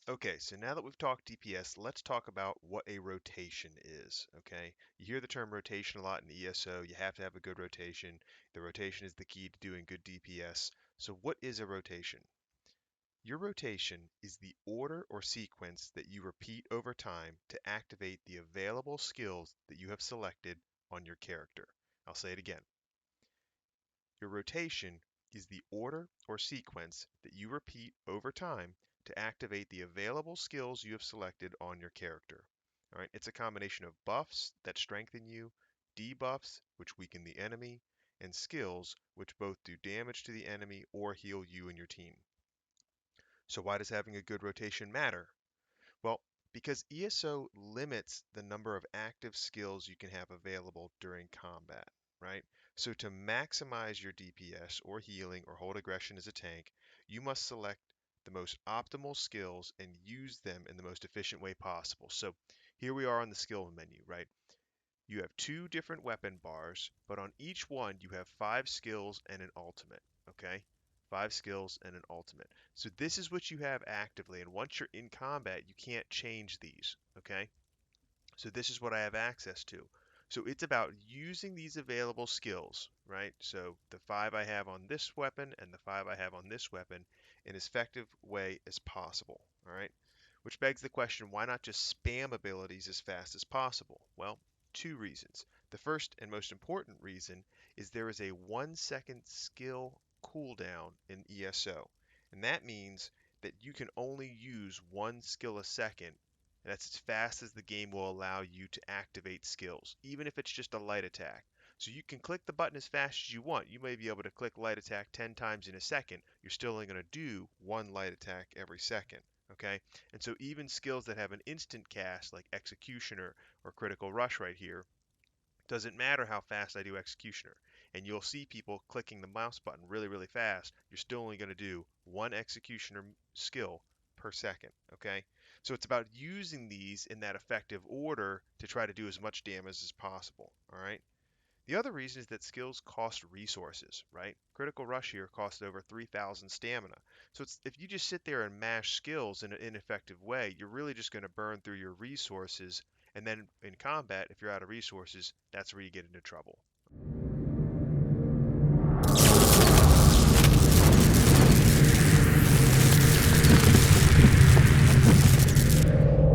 Okay, so now that we've talked DPS, let's talk about what a rotation is, okay? You hear the term rotation a lot in ESO. You have to have a good rotation. The rotation is the key to doing good DPS. So what is a rotation? Your rotation is the order or sequence that you repeat over time to activate the available skills that you have selected on your character. I'll say it again. Your rotation is the order or sequence that you repeat over time to activate the available skills you have selected on your character. All right, it's a combination of buffs that strengthen you, debuffs which weaken the enemy, and skills which both do damage to the enemy or heal you and your team. So why does having a good rotation matter? Well, because ESO limits the number of active skills you can have available during combat, right? So to maximize your DPS or healing or hold aggression as a tank, you must select the most optimal skills and use them in the most efficient way possible. So here we are on the skill menu, right? You have two different weapon bars, but on each one you have five skills and an ultimate, okay? Five skills and an ultimate. So this is what you have actively, and once you're in combat, you can't change these, okay? So this is what I have access to. So it's about using these available skills, right? So the five I have on this weapon and the five I have on this weapon in as effective way as possible, all right? Which begs the question, why not just spam abilities as fast as possible? Well, two reasons. The first and most important reason is there is a 1 second skill cooldown in ESO. And that means that you can only use one skill a second, and that's as fast as the game will allow you to activate skills, even if it's just a light attack. So you can click the button as fast as you want. You may be able to click light attack 10 times in a second. You're still only going to do one light attack every second. Okay? And so even skills that have an instant cast, like Executioner or Critical Rush right here, doesn't matter how fast I do Executioner. And you'll see people clicking the mouse button really, really fast. You're still only going to do one Executioner skill per second. Okay? So it's about using these in that effective order to try to do as much damage as possible. All right? The other reason is that skills cost resources, right? Critical Rush here costs over 3,000 stamina. So if you just sit there and mash skills in an ineffective way, you're really just going to burn through your resources. And then in combat, if you're out of resources, that's where you get into trouble.